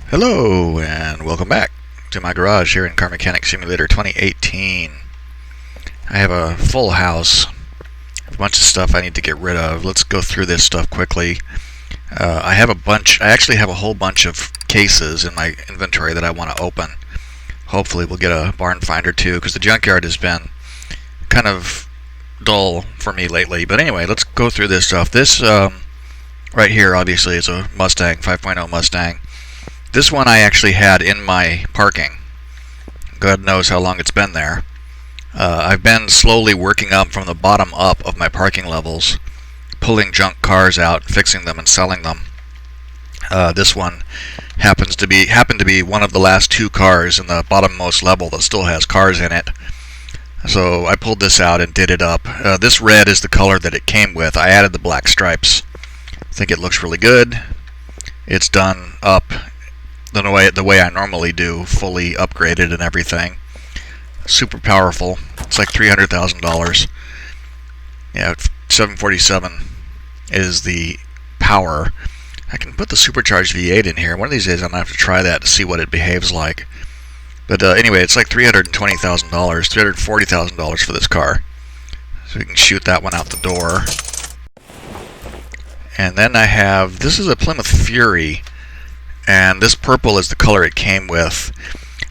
Hello and welcome back to my garage here in Car Mechanic Simulator 2018. I have a full house, a bunch of stuff I need to get rid of. Let's go through this stuff quickly. I actually have a whole bunch of cases in my inventory that I want to open. Hopefully we'll get a barn find or two, because the junkyard has been kind of dull for me lately. But anyway, let's go through this stuff. This right here obviously is a Mustang, 5.0 Mustang. This one I actually had in my parking. God knows how long it's been there. I've been slowly working up from the bottom up of my parking levels, pulling junk cars out, fixing them, and selling them. This one happened to be one of the last two cars in the bottommost level that still has cars in it. So I pulled this out and did it up. This red is the color that it came with. I added the black stripes. I think it looks really good. It's done up the way I normally do, fully upgraded and everything. Super powerful. It's like $300,000. Yeah, 747 is the power. I can put the supercharged V8 in here. One of these days I'm going to have to try that to see what it behaves like. But anyway, it's like $320,000, $340,000 for this car. So we can shoot that one out the door. And then I have, this is a Plymouth Fury, and this purple is the color it came with.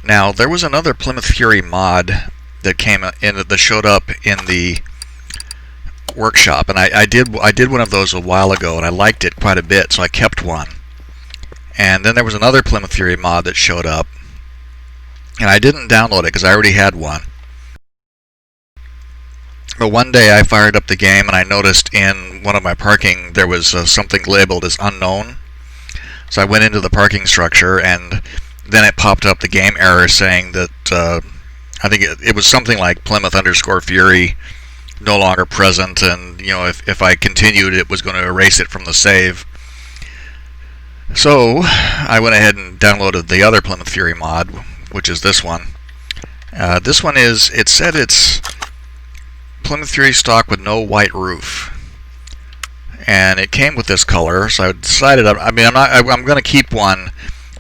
Now, there was another Plymouth Fury mod that came in, that showed up in the workshop, and I did one of those a while ago, and I liked it quite a bit, so I kept one. And then there was another Plymouth Fury mod that showed up, and I didn't download it because I already had one. But one day I fired up the game, and I noticed in one of my parking there was something labeled as unknown. So I went into the parking structure, and then it popped up the game error saying that I think it was something like Plymouth_Fury no longer present, and if I continued, it was going to erase it from the save. So I went ahead and downloaded the other Plymouth Fury mod, which is this one. This one it said it's Plymouth Fury stock with no white roof. And it came with this color, so I decided. I'm going to keep one,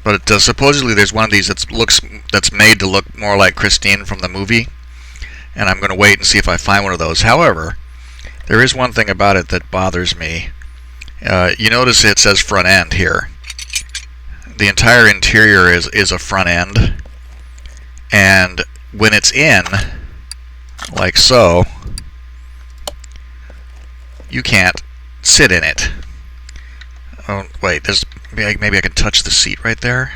but supposedly there's one of these that's made to look more like Christine from the movie, and I'm going to wait and see if I find one of those. However, there is one thing about it that bothers me. You notice it says front end here. The entire interior is a front end, and when it's in, like so, you can't sit in it. Oh wait, maybe I can touch the seat right there.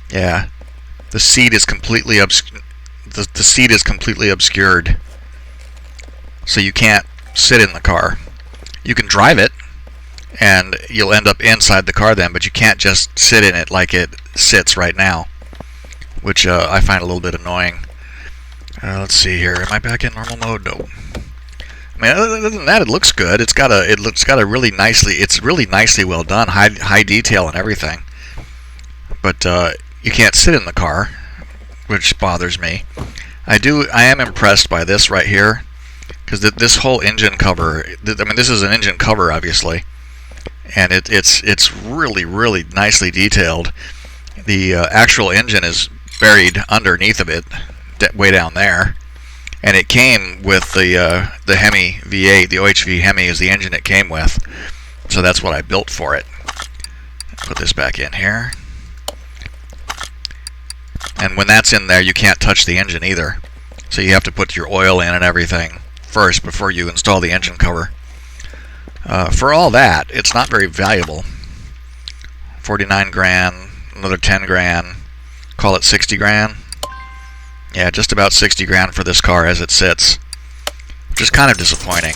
Yeah, the seat is completely the seat is completely obscured, so you can't sit in the car. You can drive it, and you'll end up inside the car then, but you can't just sit in it like it sits right now, which I find a little bit annoying. Let's see here. Am I back in normal mode? No. I mean, other than that, it looks good. It's got a really nicely well done, high detail and everything. But you can't sit in the car, which bothers me. I am impressed by this right here, because this whole engine cover. I mean, this is an engine cover, obviously, and it's really nicely detailed. The actual engine is buried underneath of it, way down there. And it came with the Hemi V8, the OHV Hemi is the engine it came with. So that's what I built for it. Put this back in here. And when that's in there, you can't touch the engine either. So you have to put your oil in and everything first before you install the engine cover. For all that, it's not very valuable. 49 grand, another 10 grand, call it 60 grand. Yeah, just about 60 grand for this car as it sits, which is kind of disappointing.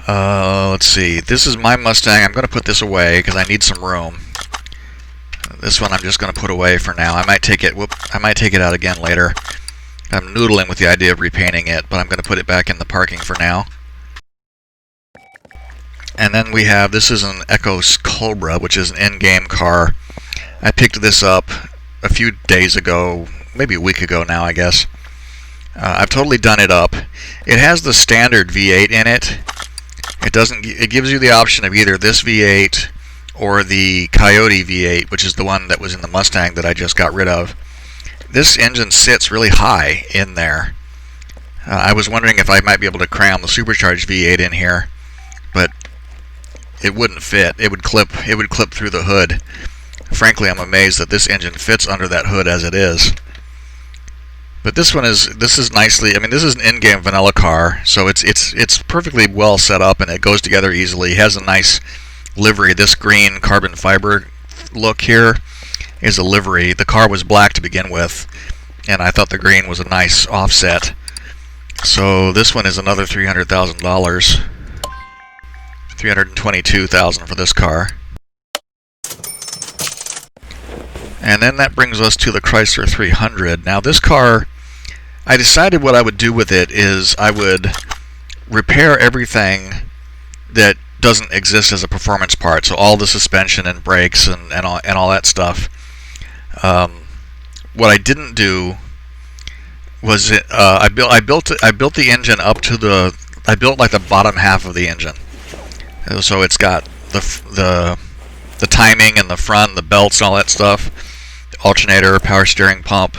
Let's see. This is my Mustang. I'm going to put this away because I need some room. This one I'm just going to put away for now. I might take it out again later. I'm noodling with the idea of repainting it, but I'm going to put it back in the parking for now. And then we have, this is an Ecos Cobra, which is an in-game car. I picked this up a few days ago, maybe a week ago now, I guess. I've totally done it up. It has the standard V8 in it. It gives you the option of either this V8 or the Coyote V8, which is the one that was in the Mustang that I just got rid of. This engine sits really high in there. I was wondering if I might be able to cram the supercharged V8 in here, but it wouldn't fit. It would clip through the hood. Frankly, I'm amazed that this engine fits under that hood as it is. But this is nicely, I mean, this is an in-game vanilla car, so it's perfectly well set up and it goes together easily. It has a nice livery. This green carbon fiber look here is a livery. The car was black to begin with, and I thought the green was a nice offset. So this one is another $300,000. $322,000 for this car. And then that brings us to the Chrysler 300. Now this car, I decided what I would do with it is I would repair everything that doesn't exist as a performance part. So all the suspension and brakes and all that stuff. What I didn't do was I built the engine up to I built like the bottom half of the engine. So it's got the timing in the front, the belts and all that stuff, alternator, power steering pump.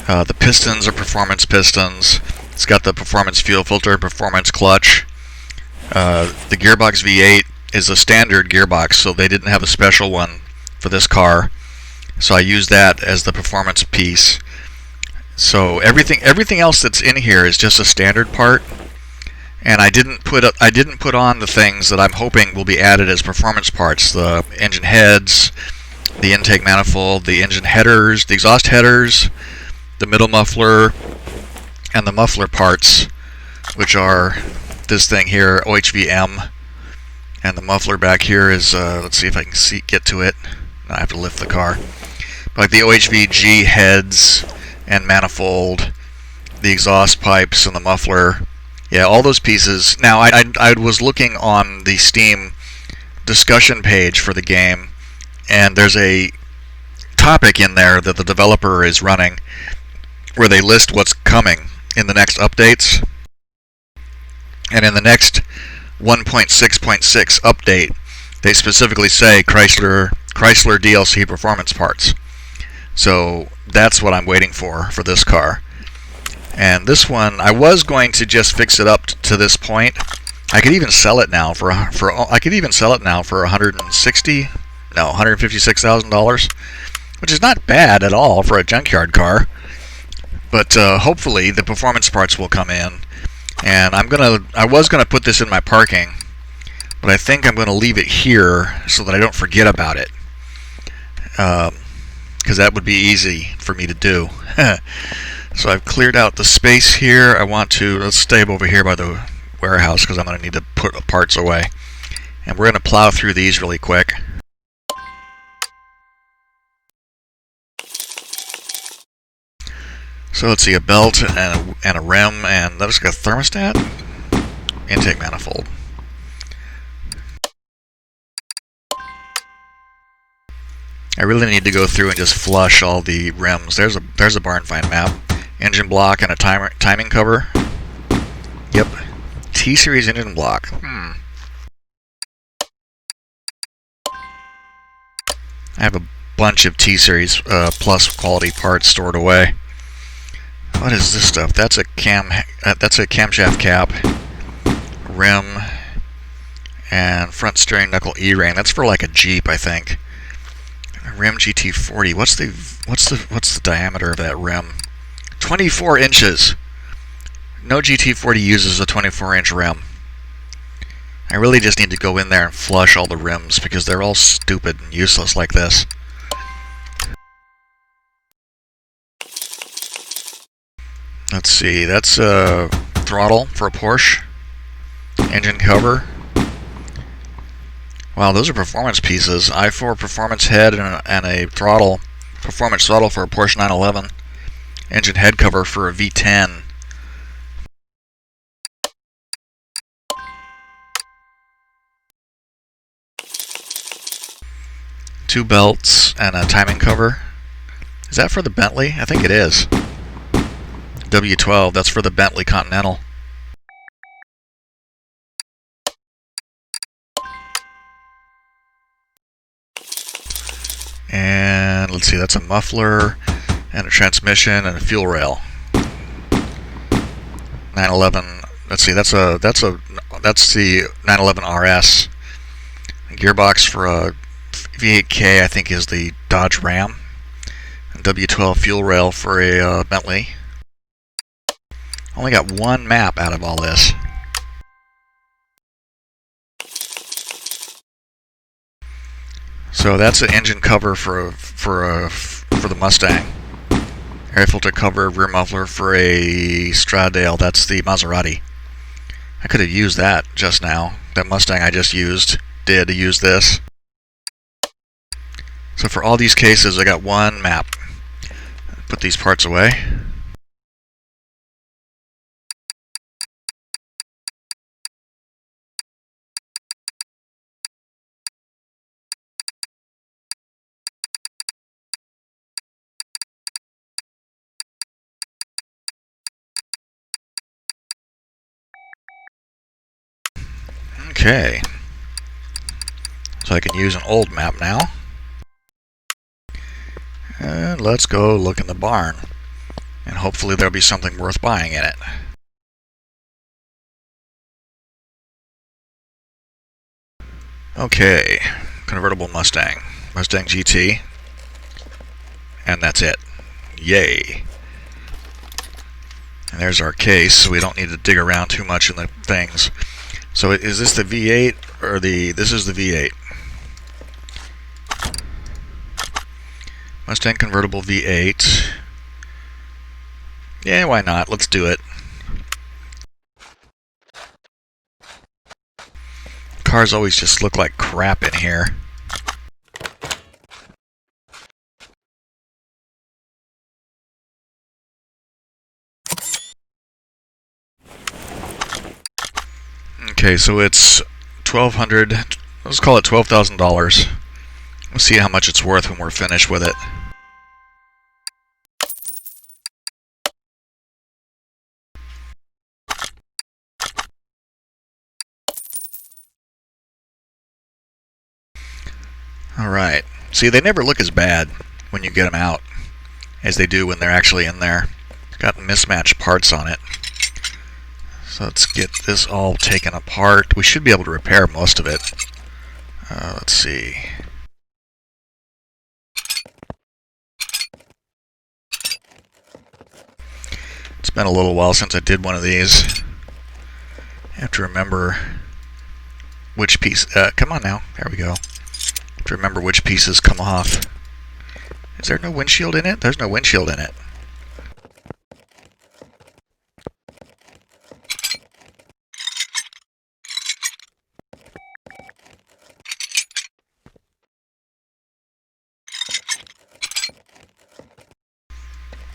The pistons are performance pistons. It's got the performance fuel filter, performance clutch. The gearbox V8 is a standard gearbox, so they didn't have a special one for this car. So I used that as the performance piece. So everything else that's in here is just a standard part, and I didn't put on the things that I'm hoping will be added as performance parts: the engine heads, the intake manifold, the engine headers, the exhaust headers, the middle muffler, and the muffler parts, which are this thing here, OHVM, and the muffler back here is let's see if I can get to it. I have to lift the car. Like the OHVG heads and manifold, the exhaust pipes and the muffler, yeah, all those pieces. Now I was looking on the Steam discussion page for the game, and there's a topic in there that the developer is running where they list what's coming in the next updates. And in the next 1.6.6 update, they specifically say Chrysler DLC performance parts. So that's what I'm waiting for this car. And this one, I was going to just fix it up to this point. I could even sell it now for $156,000, which is not bad at all for a junkyard car. But hopefully the performance parts will come in. And I was gonna put this in my parking, but I think I'm gonna leave it here so that I don't forget about it. Because that would be easy for me to do. So I've cleared out the space here. Let's stay over here by the warehouse because I'm going to need to put parts away. And we're going to plow through these really quick. So let's see, a belt and a rim, and let's go thermostat, intake manifold. I really need to go through and just flush all the rims. There's a barn find map. Engine block and a timing cover. Yep. T-Series engine block. I have a bunch of T-Series plus quality parts stored away. What is this stuff? That's a camshaft cap, rim, and front steering knuckle E-ring. That's for like a Jeep, I think. Rim GT40. What's the diameter of that rim? 24 inches. No GT40 uses a 24-inch rim. I really just need to go in there and flush all the rims because they're all stupid and useless like this. Let's see, that's a throttle for a Porsche. Engine cover. Wow, those are performance pieces. i4 performance head and a throttle, performance throttle for a Porsche 911. Engine head cover for a V10. Two belts and a timing cover. Is that for the Bentley? I think it is. W12, that's for the Bentley Continental. let's see, that's a muffler and a transmission and a fuel rail. 911. Let's see, that's the 911 RS. Gearbox for a V8K, I think, is the Dodge Ram. And W12 fuel rail for a Bentley. Only got one map out of all this. So that's an engine cover for the Mustang. Air filter cover, rear muffler for a Stradale. That's the Maserati. I could have used that just now. That Mustang I just did use this. So for all these cases, I got one map. Put these parts away. Okay. So I can use an old map now. And let's go look in the barn. And hopefully there'll be something worth buying in it. Okay. Convertible Mustang. Mustang GT. And that's it. Yay. And there's our case, so we don't need to dig around too much in the things. So is this the V8 or this is the V8? Mustang Convertible V8. Yeah, why not? Let's do it. Cars always just look like crap in here. Okay, so it's $1,200. Let's call it $12,000. We'll see how much it's worth when we're finished with it. Alright. See, they never look as bad when you get them out as they do when they're actually in there. It's got mismatched parts on it. So let's get this all taken apart. We should be able to repair most of it. Let's see. It's been a little while since I did one of these. I have to remember which piece. Come on now. There we go. I have to remember which pieces come off. Is there no windshield in it? There's no windshield in it.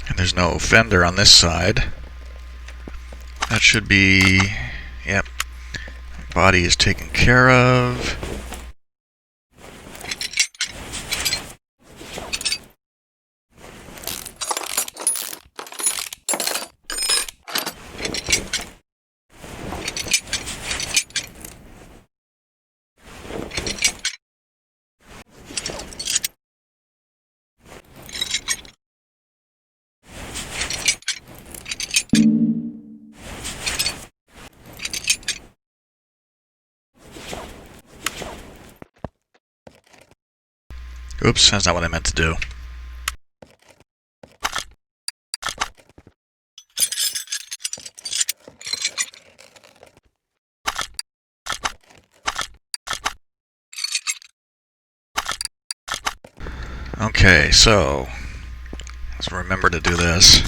And there's no fender on this side. That should be... Yep. Body is taken care of. Oops, that's not what I meant to do. Okay, so let's remember to do this.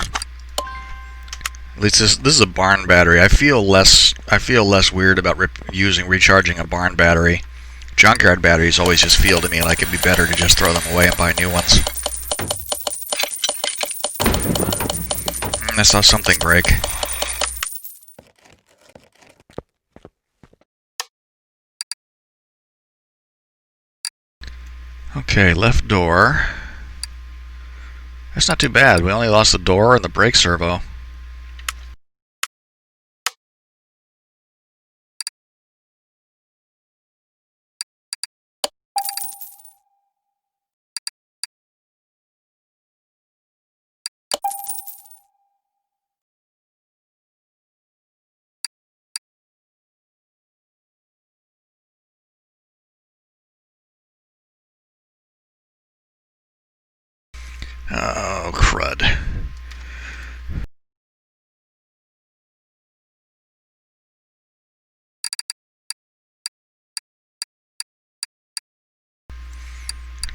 At least this is a barn battery. I feel less weird about recharging a barn battery. Junkyard batteries always just feel to me like it'd be better to just throw them away and buy new ones. I saw something break. Okay, left door. That's not too bad. We only lost the door and the brake servo. Oh, crud.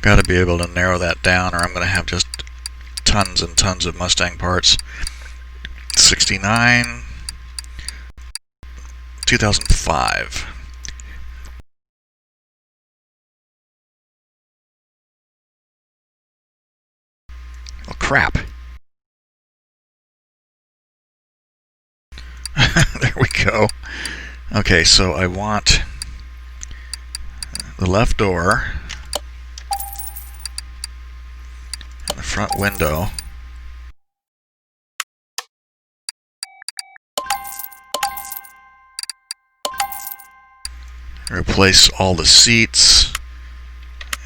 Gotta be able to narrow that down, or I'm gonna have just tons and tons of Mustang parts. 69, 2005. Oh, crap. There we go. Okay, so I want the left door and the front window. Replace all the seats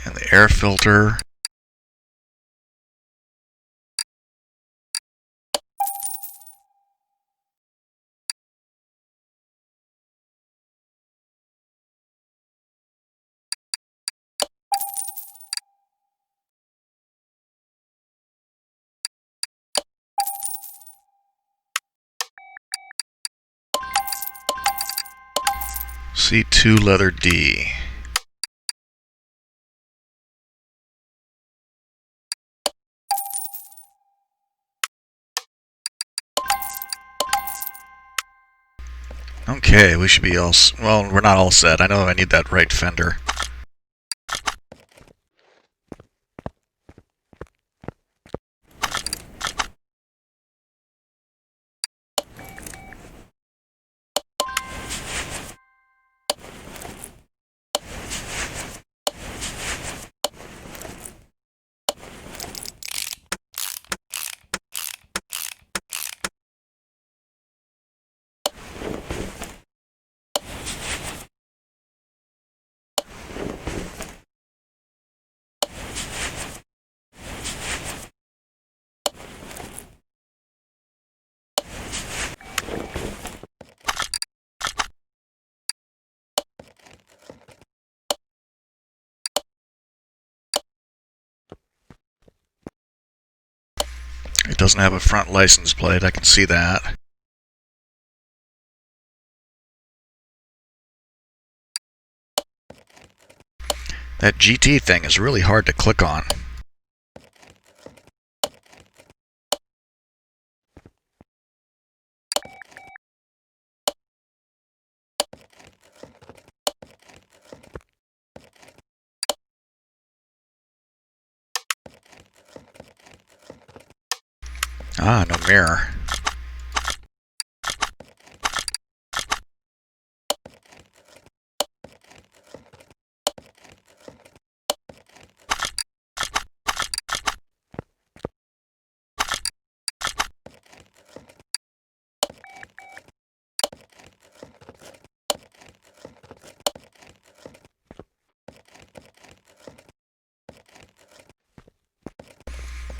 and the air filter. C2 leather D. Okay, we should be all... well, we're not all set. I know I need that right fender. It doesn't have a front license plate, I can see that. That GT thing is really hard to click on. Ah, no mirror.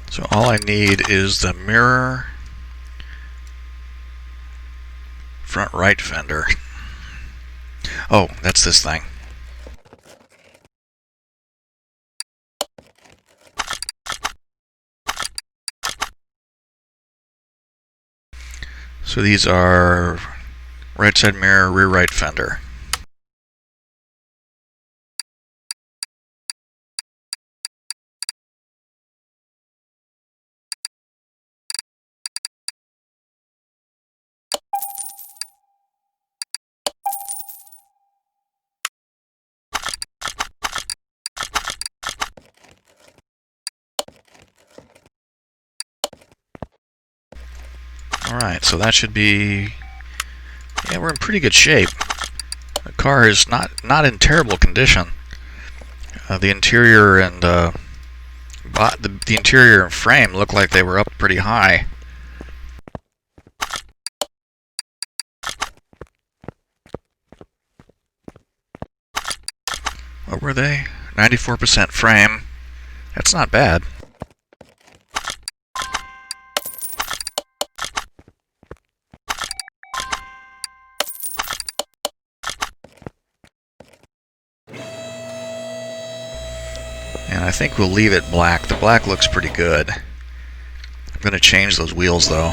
So all I need is the mirror, front right fender. Oh, that's this thing. So these are right side mirror, rear right fender. Alright, so that should be... yeah, we're in pretty good shape. The car is not in terrible condition. The interior and the interior and frame look like they were up pretty high. What were they? 94% frame. That's not bad. And I think we'll leave it black. The black looks pretty good. I'm going to change those wheels though.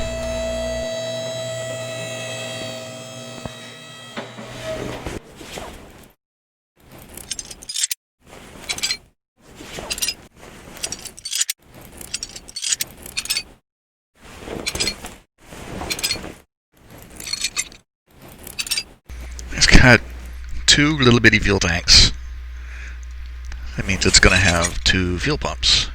It's got two little bitty fuel tanks. That means it's going to have two fuel pumps.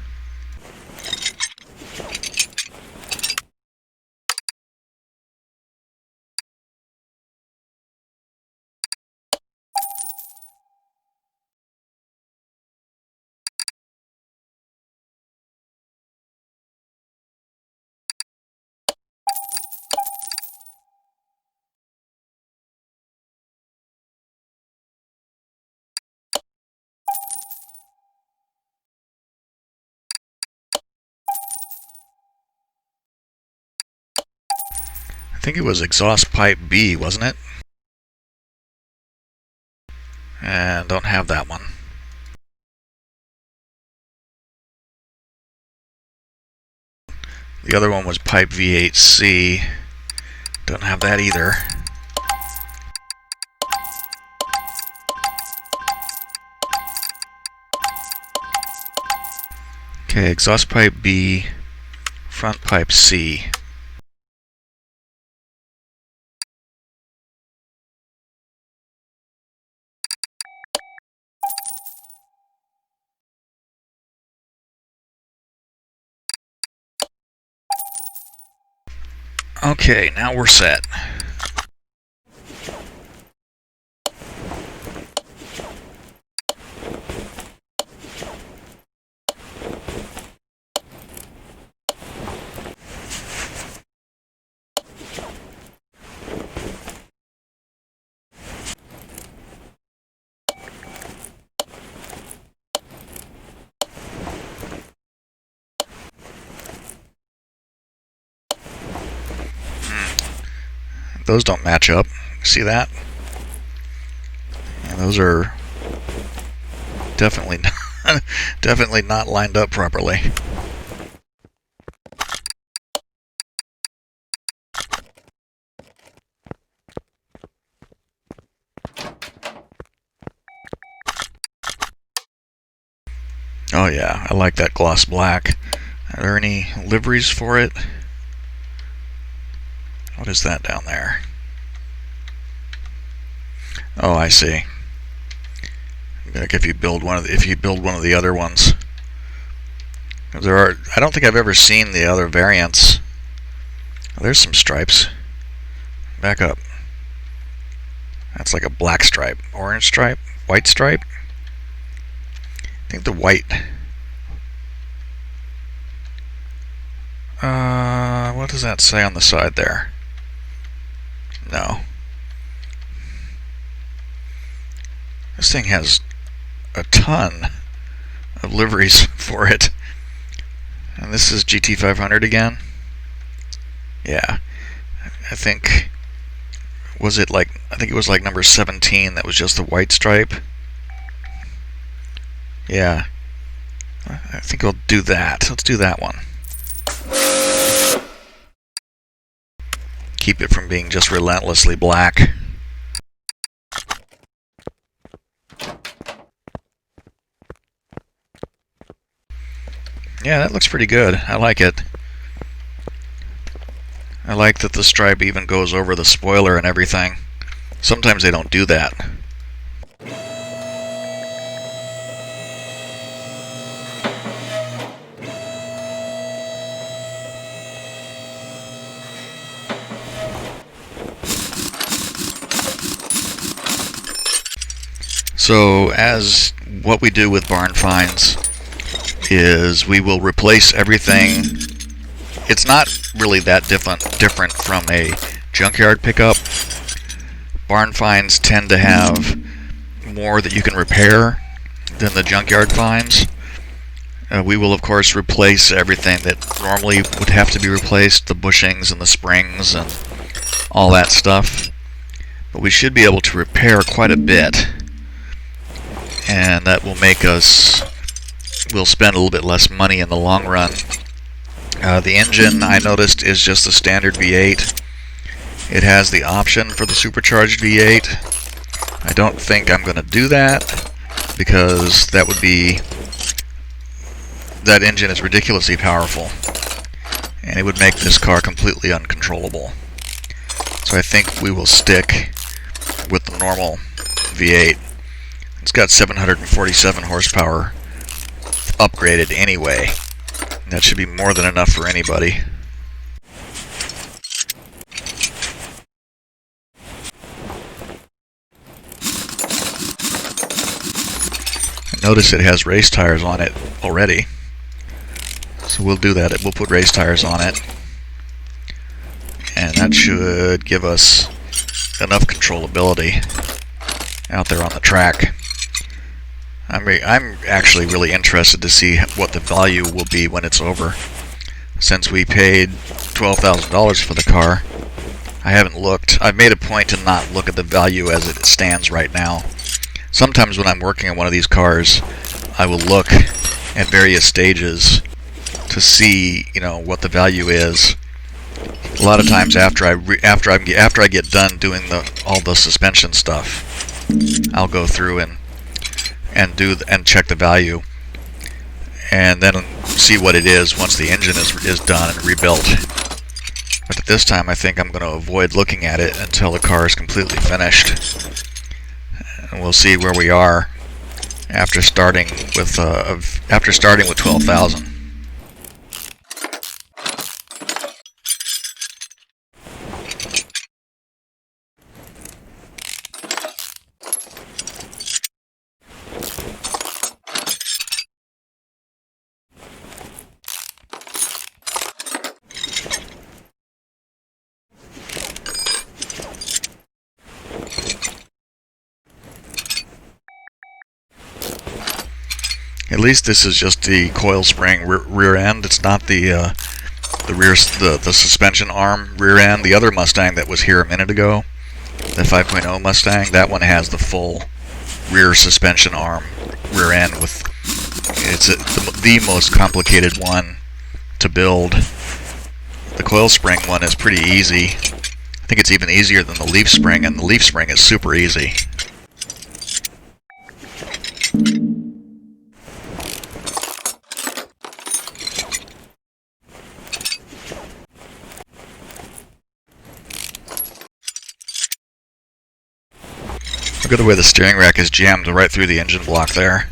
I think it was exhaust pipe B, wasn't it? And don't have that one. The other one was pipe V8C. Don't have that either. Okay, exhaust pipe B, front pipe C. Okay, now we're set. Those don't match up. See that? And those are definitely not lined up properly. Oh yeah, I like that gloss black. Are there any liveries for it? What is that down there? Oh, I see. Like if you build one of the other ones. I don't think I've ever seen the other variants. Oh, there's some stripes. Back up. That's like a black stripe, orange stripe, white stripe. I think the white. What does that say on the side there? No. This thing has a ton of liveries for it. And this is GT500 again? Yeah. I think it was like number 17 that was just the white stripe. Yeah. I think I'll do that. Let's do that one. Keep it from being just relentlessly black. Yeah, that looks pretty good. I like it. I like that the stripe even goes over the spoiler and everything. Sometimes they don't do that. So, as what we do with barn finds is we will replace everything. It's not really that different from a junkyard pickup. Barn finds tend to have more that you can repair than the junkyard finds. We will of course replace everything that normally would have to be replaced, the bushings and the springs and all that stuff. But we should be able to repair quite a bit. And that will make us, we'll spend a little bit less money in the long run The engine, I noticed, is just the standard V8. It has the option for the supercharged V8. I don't think I'm going to do that, because that engine is ridiculously powerful, and it would make this car completely uncontrollable. So I think we will stick with the normal V8. It's got 747 horsepower upgraded anyway. That should be more than enough for anybody. Notice it has race tires on it already. So we'll do that. We'll put race tires on it. And that should give us enough controllability out there on the track. I'm actually really interested to see what the value will be when it's over. Since we paid $12,000 for the car, I haven't looked. I've made a point to not look at the value as it stands right now. Sometimes when I'm working on one of these cars, I will look at various stages to see, what the value is. A lot of times after I get done doing all the suspension stuff, I'll go through and check the value, and then see what it is once the engine is done and rebuilt. But at this time, I think I'm going to avoid looking at it until the car is completely finished. And we'll see where we are after starting with 12,000. At least this is just the coil spring rear end. It's not the suspension arm rear end. The other Mustang that was here a minute ago, the 5.0 Mustang, that one has the full rear suspension arm rear end. It's the most complicated one to build. The coil spring one is pretty easy. I think it's even easier than the leaf spring, and the leaf spring is super easy. Look at the way the steering rack is jammed right through the engine block there.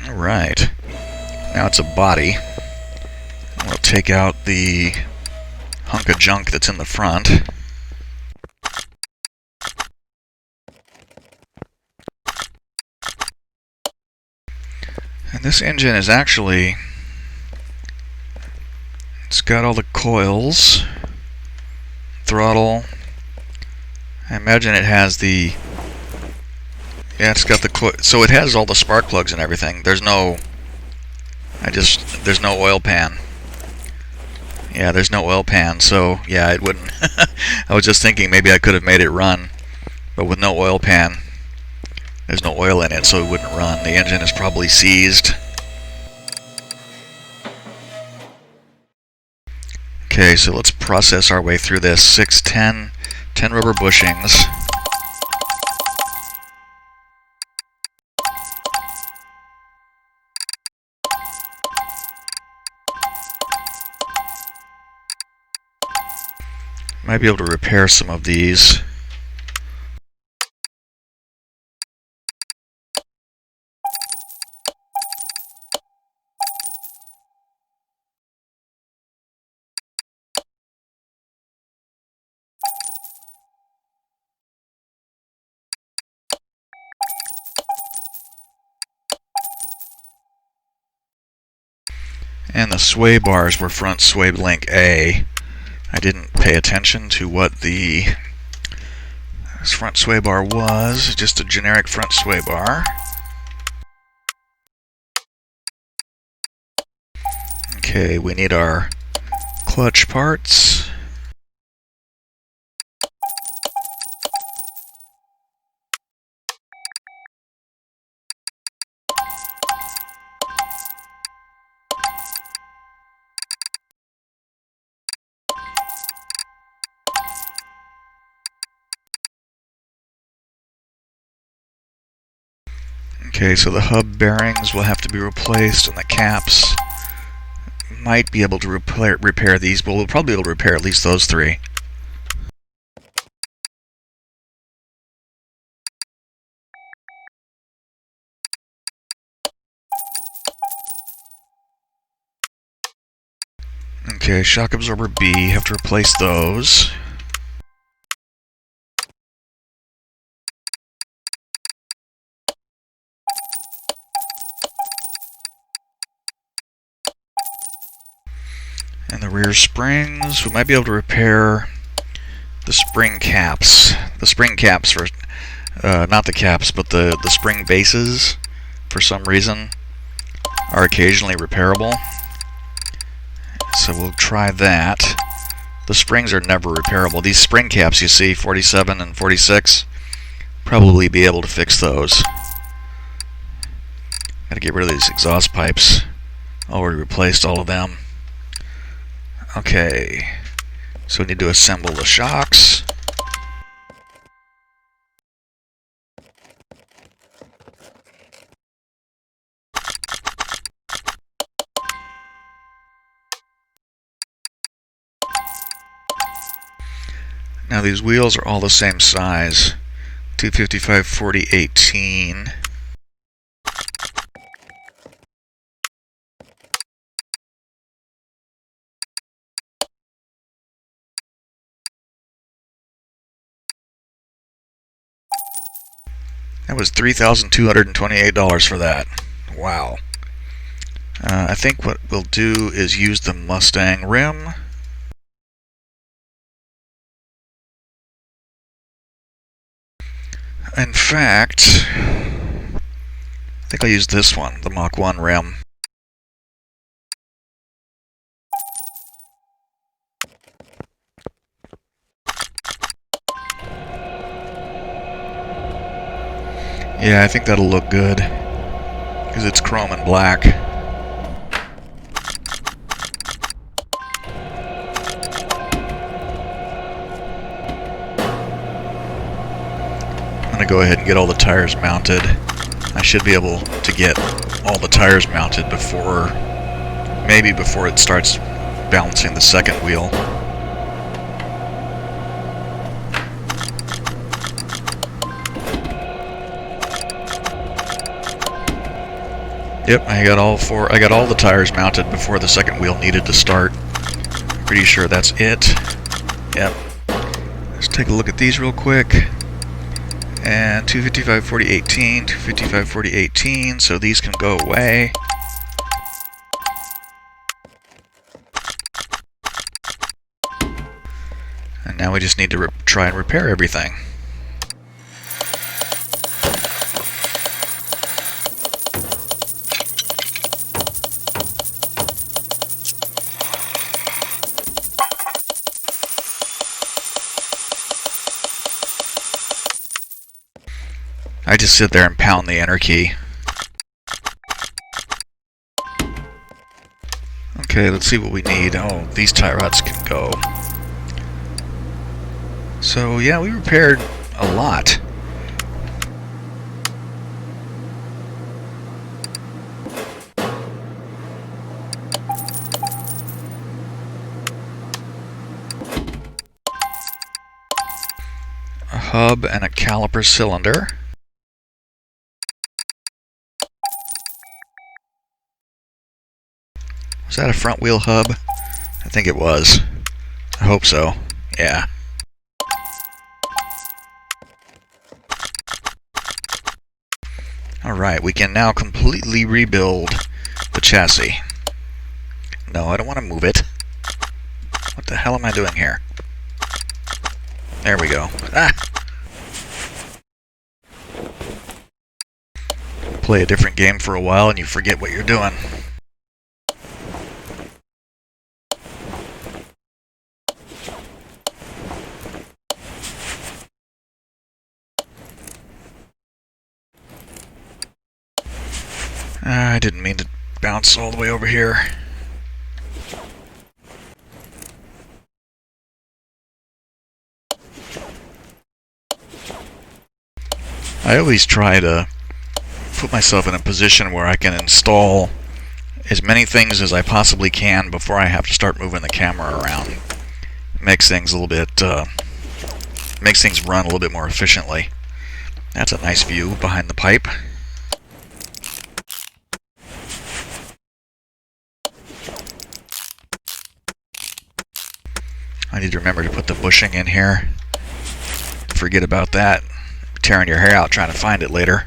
Alright, now it's a body. We'll take out the hunk of junk that's in the front. And this engine is actually, it's got all the coils, throttle. I imagine it has the, yeah, it's got the, so it has all the spark plugs and everything. There's no oil pan. Yeah, there's no oil pan, so yeah, it wouldn't. I was just thinking maybe I could have made it run, but with no oil pan, there's no oil in it, so it wouldn't run. The engine is probably seized. Okay, so let's process our way through this. 610, 10 rubber bushings. Might be able to repair some of these. And the sway bars were front sway link A. I didn't pay attention to what the This front sway bar was just a generic front sway bar. Okay, we need our clutch parts. Okay, so the hub bearings will have to be replaced, and the caps might be able to repair these, but we'll probably be able to repair at least those three. Okay, shock absorber B, have to replace those. And the rear springs, we might be able to repair the spring caps. The spring caps for, not the caps, but the spring bases, for some reason, are occasionally repairable. So we'll try that. The springs are never repairable. These spring caps you see, 47 and 46, probably be able to fix those. Gotta get rid of these exhaust pipes. Already replaced all of them. Okay, so we need to assemble the shocks. Now these wheels are all the same size, 255, 40, 18. That was $3,228 for that. Wow. I think what we'll do is use the Mustang rim. In fact, I think I'll use this one, the Mach 1 rim. Yeah, I think that'll look good, because it's chrome and black. I'm going to go ahead and get all the tires mounted. I should be able to get all the tires mounted before, maybe before it starts balancing the second wheel. Yep, I got all the tires mounted before the second wheel needed to start. Pretty sure that's it. Yep. Let's take a look at these real quick. And 255, 40, 18, 255, 40, 18, so these can go away. And now we just need to try and repair everything. I just sit there and pound the enter key. Okay, let's see what we need. Oh, these tie rods can go. So yeah, we repaired a lot. A hub and a caliper cylinder. Was that a front wheel hub? I think it was. I hope so. Yeah. Alright, we can now completely rebuild the chassis. No, I don't want to move it. What the hell am I doing here? There we go. Ah! play a different game for a while and you forget what you're doing. I didn't mean to bounce all the way over here. I always try to put myself in a position where I can install as many things as I possibly can before I have to start moving the camera around. Makes things a little bit, makes things run a little bit more efficiently. That's a nice view behind the pipe. I need to remember to put the bushing in here. Forget about that. Tearing your hair out trying to find it later.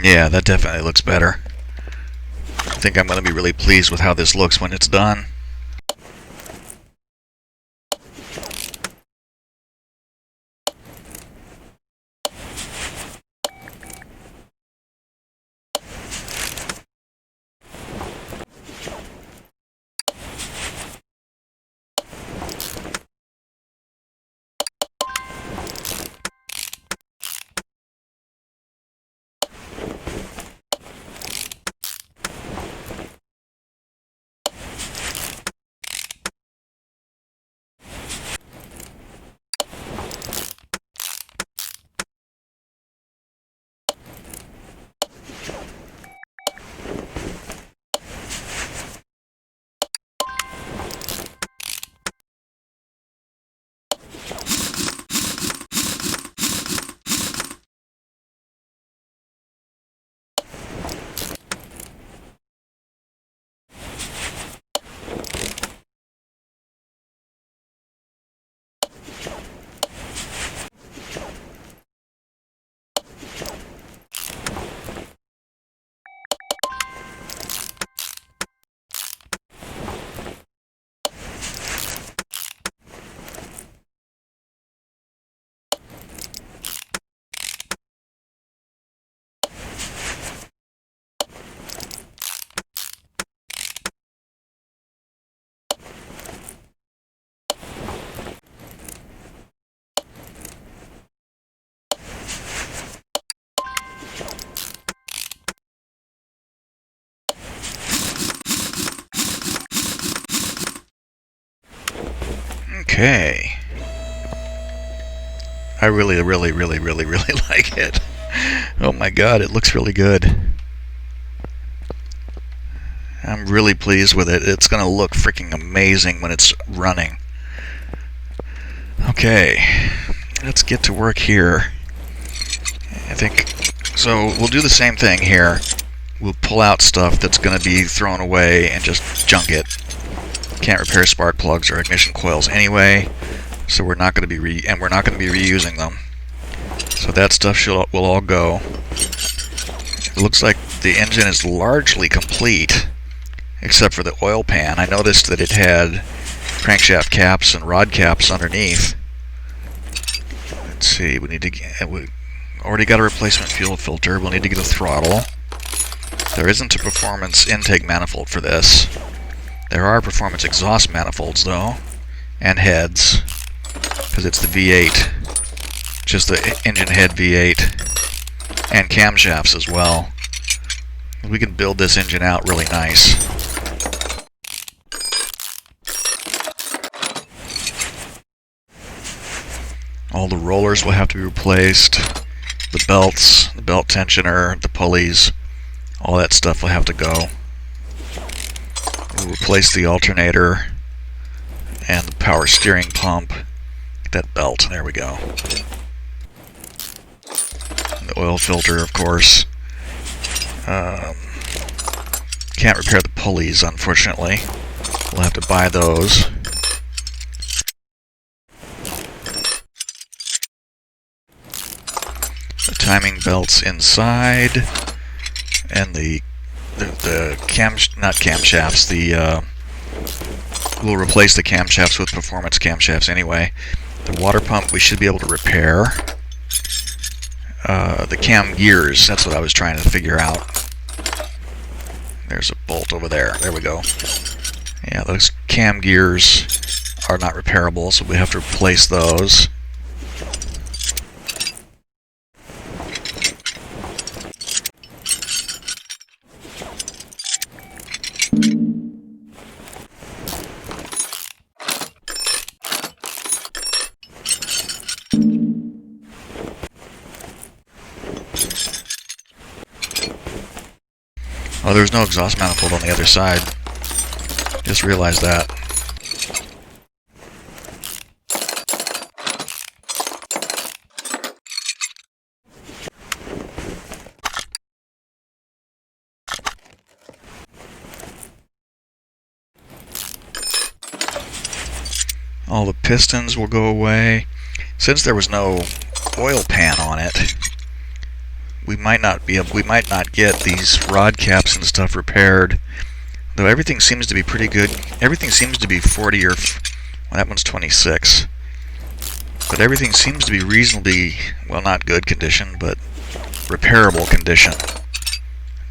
Yeah, that definitely looks better. I think I'm going to be really pleased with how this looks when it's done. Okay. I really like it. Oh my god, it looks really good. I'm really pleased with it. It's going to look freaking amazing when it's running. Okay, let's get to work here. I think, so we'll do the same thing here. We'll pull out stuff that's going to be thrown away and just junk it. Can't repair spark plugs or ignition coils anyway, so we're not going to be reusing them. So that stuff will all go. It looks like the engine is largely complete, except for the oil pan. I noticed that it had crankshaft caps and rod caps underneath. Let's see, we already got a replacement fuel filter. We'll need to get a throttle. There isn't a performance intake manifold for this. There are performance exhaust manifolds though, and heads, because it's the V8, just the engine head V8, and camshafts as well. We can build this engine out really nice. All the rollers will have to be replaced. the belts, the belt tensioner, the pulleys, all that stuff will have to go. We'll replace the alternator and the power steering pump. That belt, there we go. And the oil filter, of course. Can't repair the pulleys, unfortunately. We'll have to buy those. The timing belts inside, and the not camshafts. We'll replace the camshafts with performance camshafts anyway. The water pump we should be able to repair. The cam gears, that's what I was trying to figure out. There's a bolt over there. There we go. Yeah, those cam gears are not repairable, so we have to replace those. Oh, there's no exhaust manifold on the other side. Just realized that. All the pistons will go away. Since there was no oil pan on it, we might not get these rod caps and stuff repaired. Though everything seems to be pretty good. Everything seems to be 40 or... well, that one's 26. But everything seems to be reasonably, well, not good condition, but repairable condition.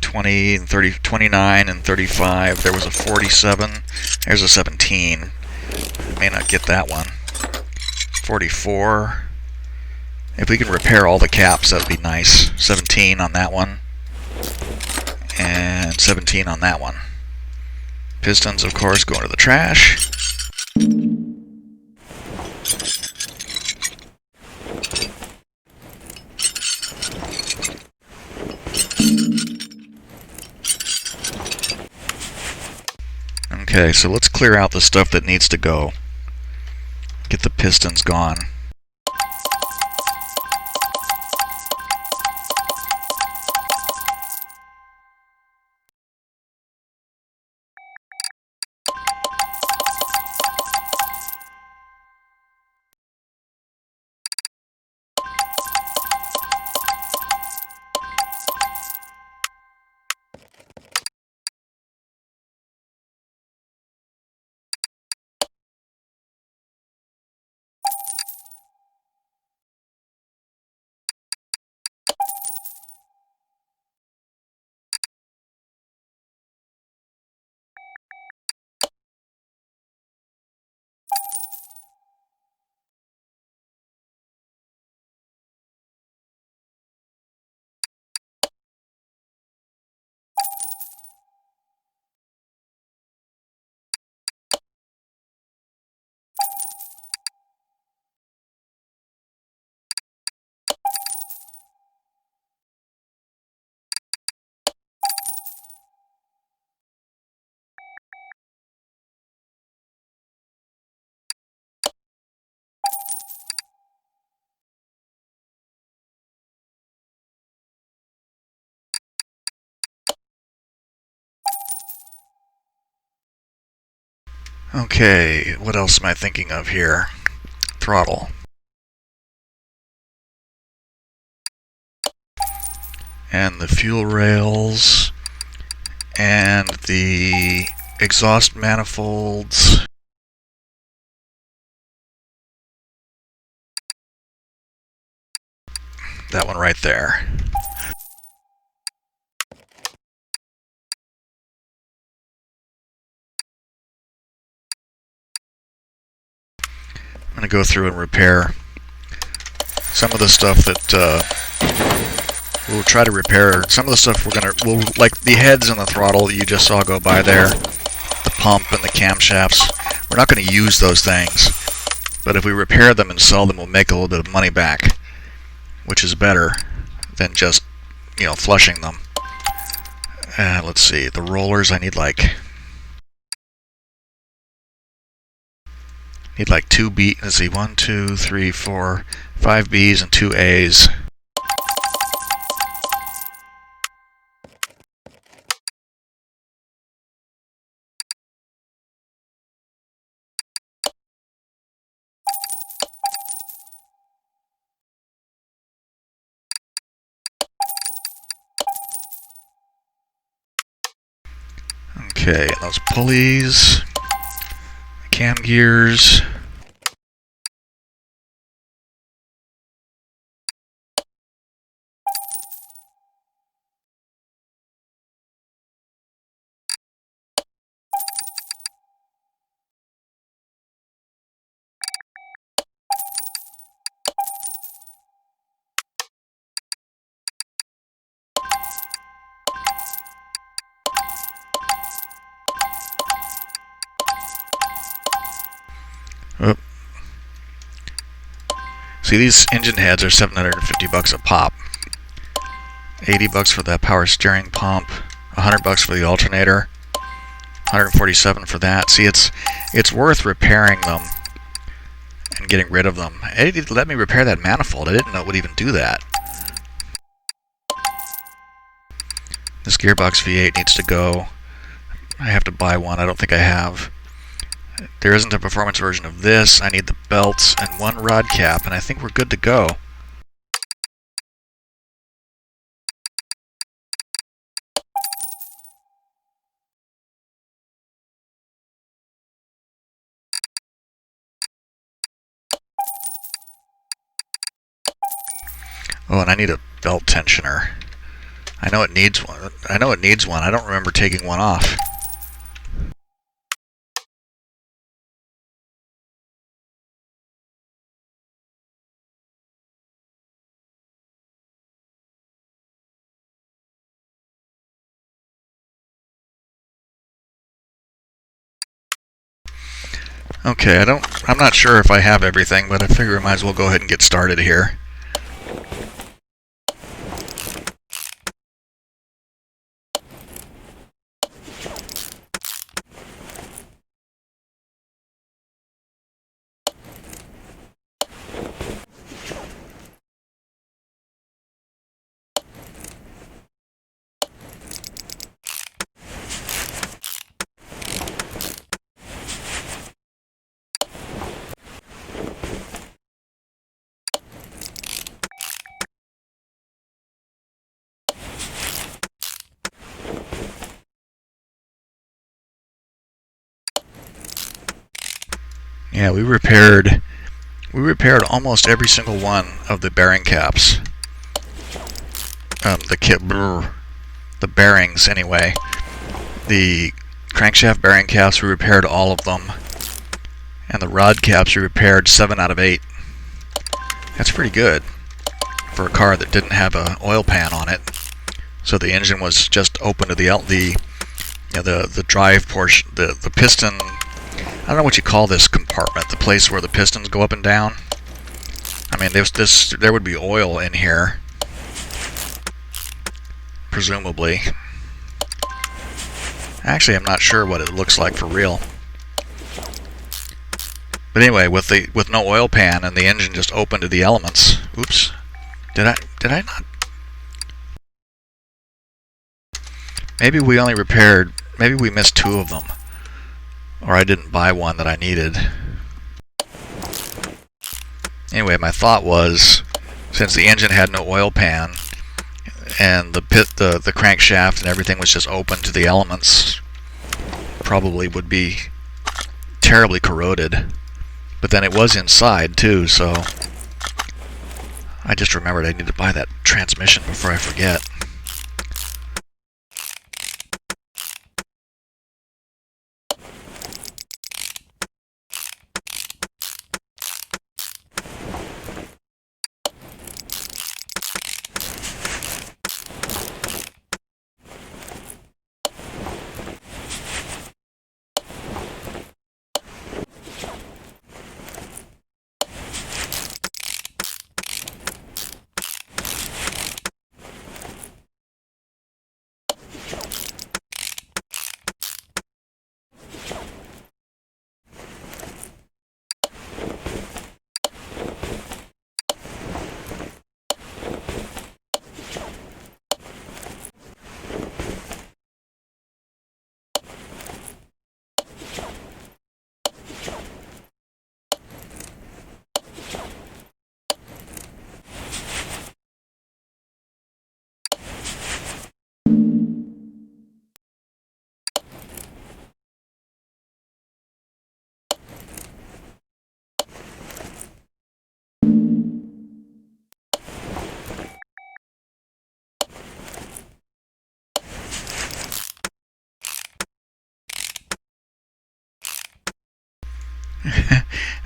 20 and 30, 29 and 35. There was a 47. There's a 17. May not get that one. 44. If we can repair all the caps, that would be nice. 17 on that one. And 17 on that one. Pistons, of course, go into the trash. Okay, so let's clear out the stuff that needs to go. Get the pistons gone. Okay, what else am I thinking of here? Throttle. And the fuel rails. And the exhaust manifolds. That one right there. I'm going to go through and repair some of the stuff that we'll try to repair. Some of the stuff we'll like the heads and the throttle that you just saw go by there, the pump and the camshafts. We're not going to use those things, but if we repair them and sell them, we'll make a little bit of money back, which is better. than just, you know, flushing them. Let's see, the rollers, I need like 2 B. Let's see, 1, 2, 3, 4, 5 B's and 2 A's. Okay, and those pulleys, cam gears. Oh. See, these engine heads are $750 a pop. 80 bucks for that power steering pump, 100 bucks for the alternator, 147 for that. See, it's worth repairing them and getting rid of them. It let me repair that manifold. I didn't know it would even do that. This gearbox V8 needs to go. I have to buy one. I don't think I have. There isn't a performance version of this. I need the belts and 1 rod cap, and I think we're good to go. Oh, and I need a belt tensioner. I know it needs one. I don't remember taking one off. Okay, I'm not sure if I have everything, but I figure I might as well go ahead and get started here. Yeah, we repaired almost every single one of the bearing caps. The bearings anyway. The crankshaft bearing caps, we repaired all of them, and the rod caps we repaired 7 out of 8. That's pretty good for a car that didn't have an oil pan on it. So the engine was just open to the drive portion, the piston. I don't know what you call this compartment, the place where the pistons go up and down. I mean, there would be oil in here, presumably. Actually, I'm not sure what it looks like for real. But anyway, with no oil pan and the engine just open to the elements. Oops. Did I not? Maybe we only repaired, maybe we missed 2 of them. Or I didn't buy one that I needed. Anyway, my thought was, since the engine had no oil pan, and the crankshaft and everything was just open to the elements, probably would be terribly corroded. But then it was inside too, so I just remembered I need to buy that transmission before I forget.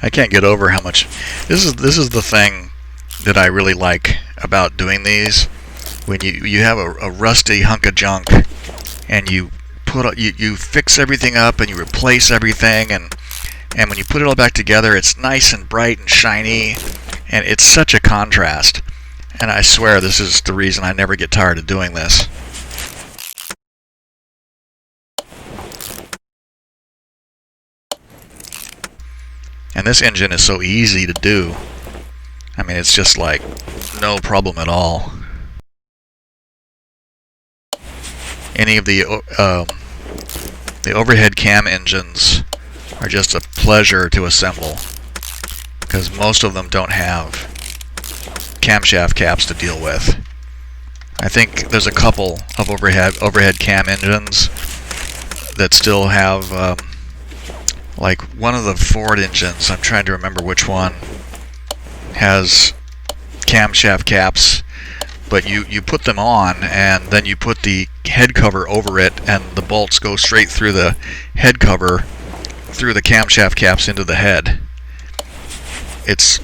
I can't get over how much this is the thing that I really like about doing these. When you have a rusty hunk of junk and you fix everything up and you replace everything, and when you put it all back together, it's nice and bright and shiny, and it's such a contrast. And I swear this is the reason I never get tired of doing this. And this engine is so easy to do. I mean, it's just like no problem at all. Any of the overhead cam engines are just a pleasure to assemble, because most of them don't have camshaft caps to deal with. I think there's a couple of overhead cam engines that still have, like one of the Ford engines, I'm trying to remember which one, has camshaft caps, but you put them on and then you put the head cover over it, and the bolts go straight through the head cover, through the camshaft caps into the head. It's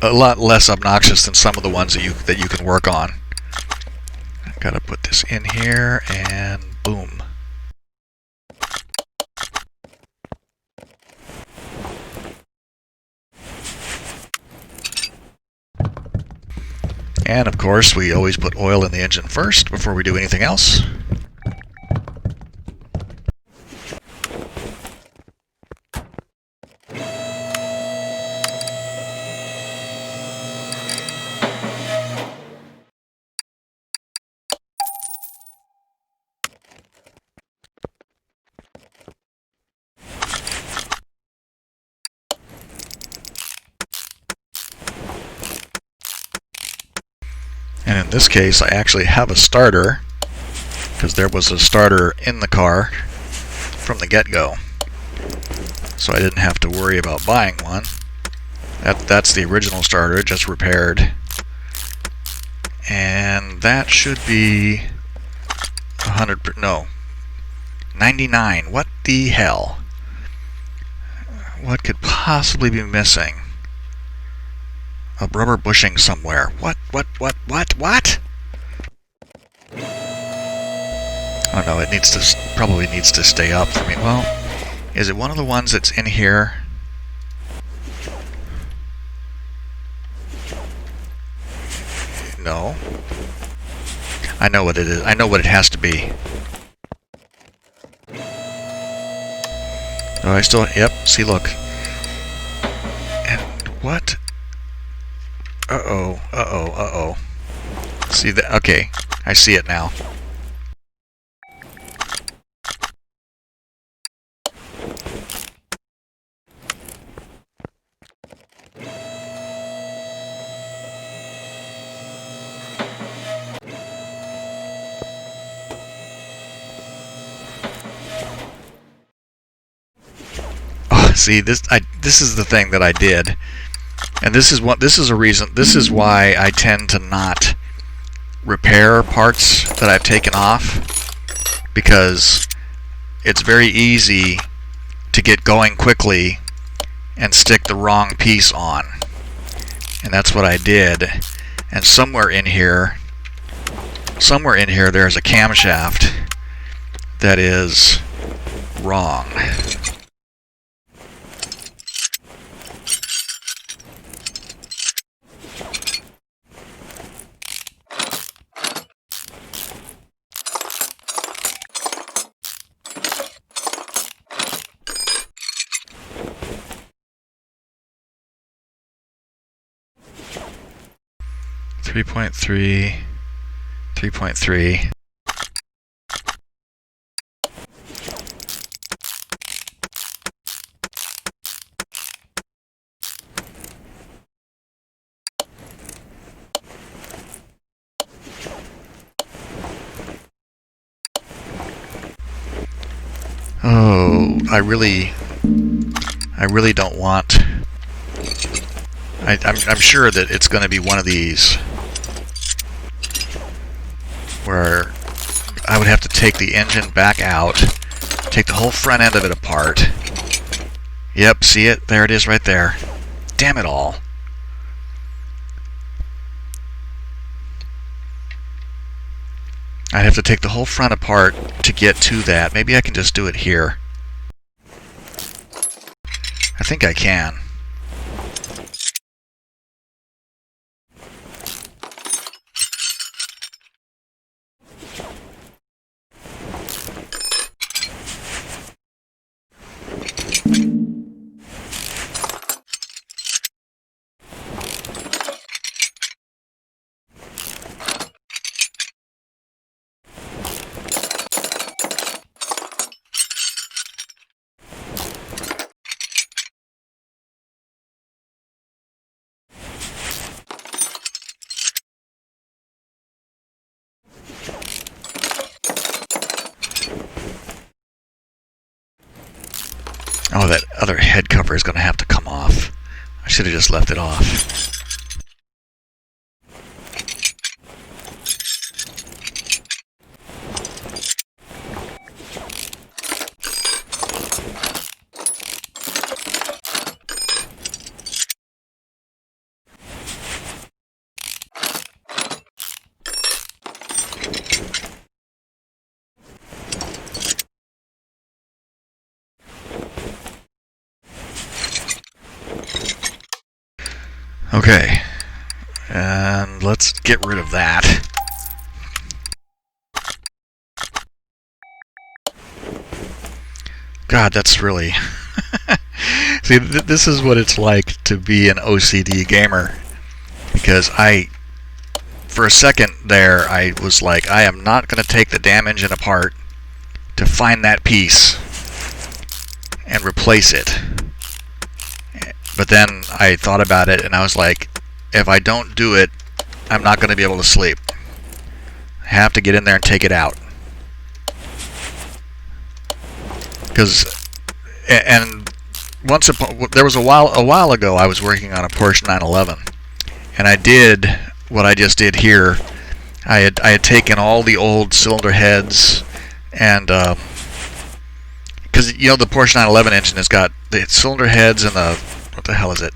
a lot less obnoxious than some of the ones that you can work on. I've got to put this in here, and boom. And of course, we always put oil in the engine first before we do anything else. And in this case, I actually have a starter, because there was a starter in the car from the get-go. So I didn't have to worry about buying one. That's the original starter, just repaired. And that should be 99. What the hell? What could possibly be missing? A rubber bushing somewhere. What? I don't know, it probably needs to stay up for me. Well, is it one of the ones that's in here? No. I know what it is. I know what it has to be. Oh, I still... Yep, see, look. And what? Uh-oh. See that? Okay, I see it now. Oh, see, this is the thing that I did. And this is why I tend to not repair parts that I've taken off, because it's very easy to get going quickly and stick the wrong piece on. And that's what I did. And somewhere in here there's a camshaft that is wrong. Three point three. Oh, I really don't want. I'm sure that it's going to be one of these where I would have to take the engine back out, Take the whole front end of it apart. Yep, see it? There it is right there. Damn it all. I'd have to take the whole front apart to get to that. Maybe I can just do it here. I think I can. Oh, that other head cover is going to have to come off. I should have just left it off. Okay, and let's get rid of that. God, that's really... See, this is what it's like to be an OCD gamer. Because for a second there, I was like, I am not going to take the damn engine apart to find that piece and replace it. But then I thought about it and I was like, if I don't do it, I'm not going to be able to sleep. I have to get in there and take it out. Because, and once there was a while ago I was working on a Porsche 911, and I did what I just did here. I had taken all the old cylinder heads, and because you know the Porsche 911 engine has got the cylinder heads and the, what the hell is it?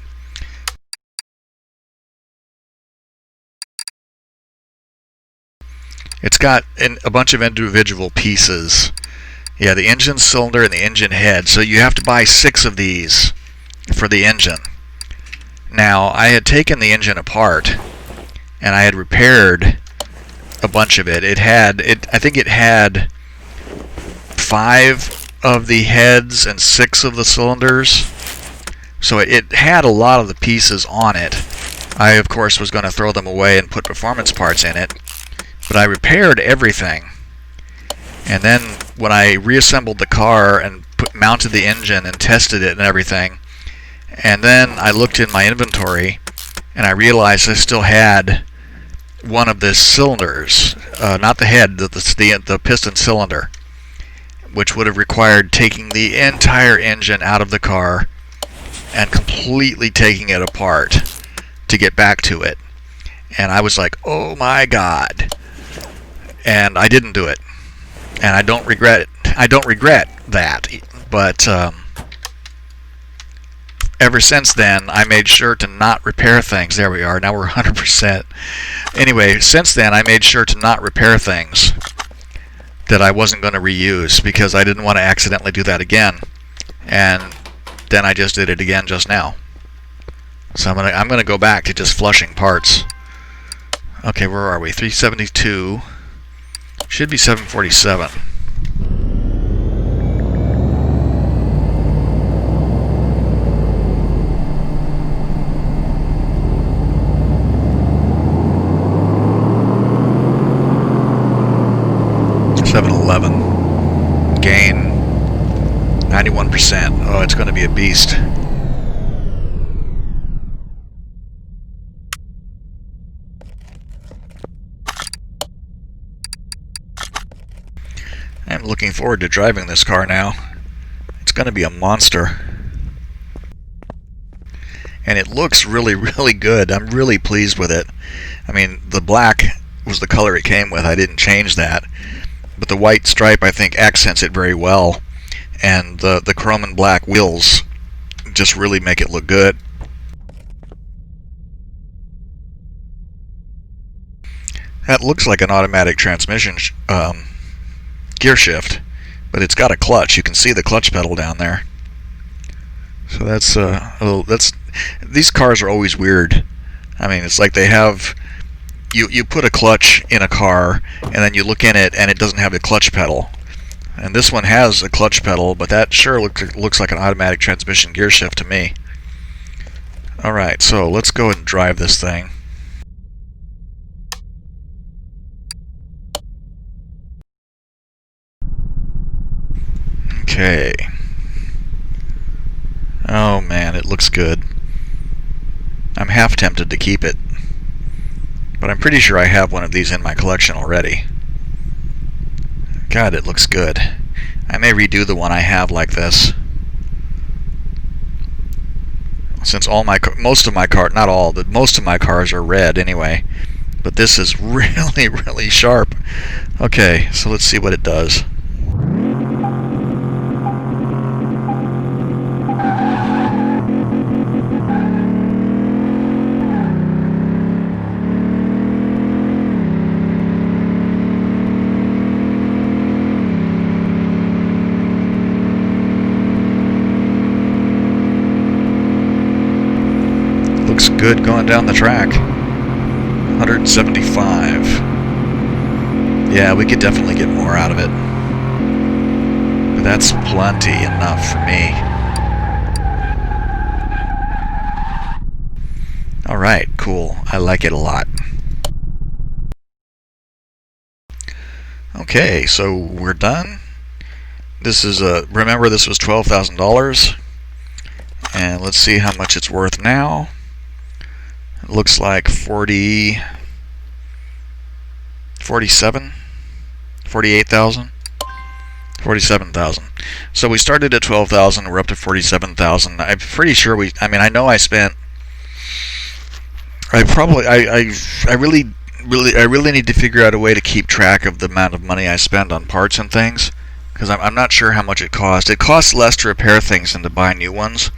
It's got a bunch of individual pieces. Yeah, the engine cylinder and the engine head. So you have to buy 6 of these for the engine. Now, I had taken the engine apart and I had repaired a bunch of it. I think it had 5 of the heads and 6 of the cylinders. So it had a lot of the pieces on it. I, of course, was going to throw them away and put performance parts in it. But I repaired everything. And then when I reassembled the car and mounted the engine and tested it and everything, and then I looked in my inventory and I realized I still had one of the cylinders, not the head, the piston cylinder, which would have required taking the entire engine out of the car and completely taking it apart to get back to it. And I was like, oh my God. And I didn't do it. And I don't regret it. I don't regret that. But ever since then, I made sure to not repair things. There we are. Now we're 100%. Anyway, since then, I made sure to not repair things that I wasn't going to reuse because I didn't want to accidentally do that again. And then I just did it again just now. So I'm gonna go back to just flushing parts. Okay, where are we? 372. Should be 747. Gain 91%. Oh, it's going to be a beast. I'm looking forward to driving this car now. It's going to be a monster. And it looks really, really good. I'm really pleased with it. I mean, the black was the color it came with. I didn't change that. But the white stripe, I think, accents it very well. and the chrome and black wheels just really make it look good. That looks like an automatic transmission gear shift, but it's got a clutch. You can see the clutch pedal down there. So that's these cars are always weird. I mean, it's like they have you put a clutch in a car and then you look in it and it doesn't have the clutch pedal. And this one has a clutch pedal, but that sure looks like an automatic transmission gear shift to me. Alright, so let's go and drive this thing. Okay. Oh man, it looks good. I'm half tempted to keep it, but I'm pretty sure I have one of these in my collection already. God, it looks good. I may redo the one I have like this, since most of my cars are red anyway. But this is really, really sharp. Okay, so let's see what it does. Looks good going down the track. 175. Yeah, we could definitely get more out of it. But that's plenty enough for me. Alright, cool. I like it a lot. Okay, so we're done. This is remember this was $12,000. And let's see how much it's worth now. It looks like 48,000, 47,000. So we started at 12,000. We're up to 47,000. I'm pretty sure I mean, I know I spent. I really need to figure out a way to keep track of the amount of money I spend on parts and things, because I'm not sure how much it cost. It costs less to repair things than to buy new ones,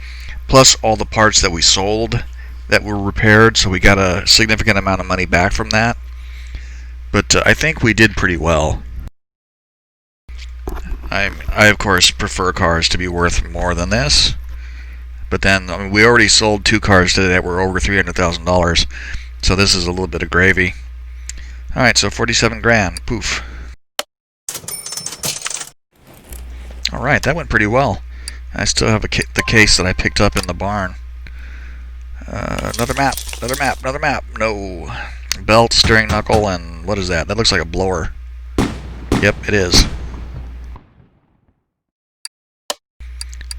plus all the parts that we sold that were repaired, so we got a significant amount of money back from that. But I think we did pretty well. I of course prefer cars to be worth more than this, but then I mean, we already sold 2 cars today that were over $300,000, so this is a little bit of gravy. Alright, so 47 grand. Poof. Alright, that went pretty well. I still have the case that I picked up in the barn. Another map. No. Belt, steering knuckle, and what is that? That looks like a blower. Yep, it is.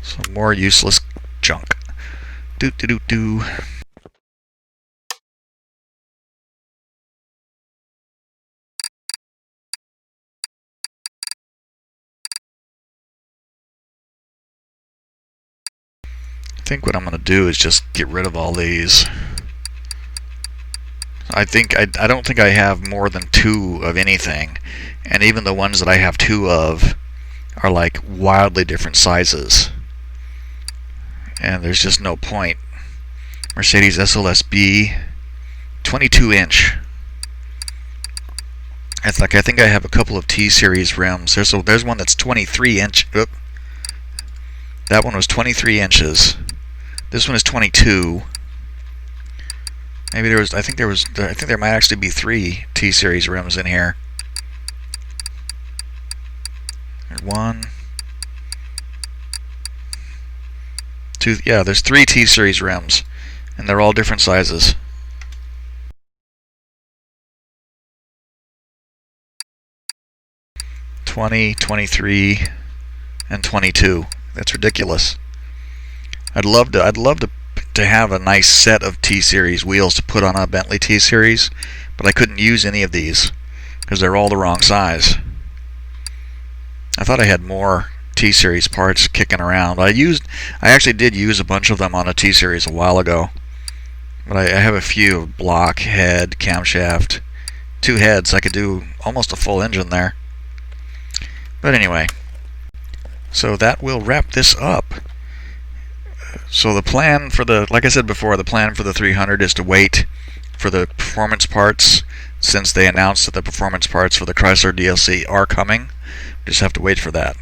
Some more useless junk. Do. I think what I'm going to do is just get rid of all these. I don't think I have more than 2 of anything, and even the ones that I have 2 of are like wildly different sizes, and there's just no point. Mercedes SLS-B, 22-inch. I think I have a couple of T-Series rims. There's one that's 23-inch. That one was 23 inches. This one is 22. Maybe there was. I think there might actually be 3 T-Series rims in here. 1, 2. Yeah, there's 3 T-Series rims, and they're all different sizes. (20, 23, and 22). That's ridiculous. I'd love to have a nice set of T-Series wheels to put on a Bentley T-Series, but I couldn't use any of these because they're all the wrong size. I thought I had more T-Series parts kicking around. I actually did use a bunch of them on a T-Series a while ago, but I have a few: block, head, camshaft, 2 heads. I could do almost a full engine there. But anyway, So that will wrap this up. So the plan for the, like I said before, the plan for the 300 is to wait for the performance parts, since they announced that the performance parts for the Chrysler DLC are coming. We just have to wait for that.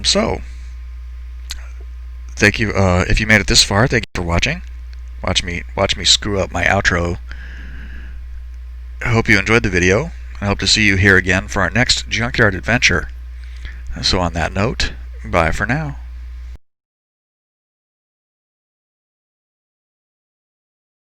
So thank you. If you made it this far, thank you for watching. Watch me screw up my outro. I hope you enjoyed the video. I hope to see you here again for our next Junkyard adventure. So on that note, bye for now.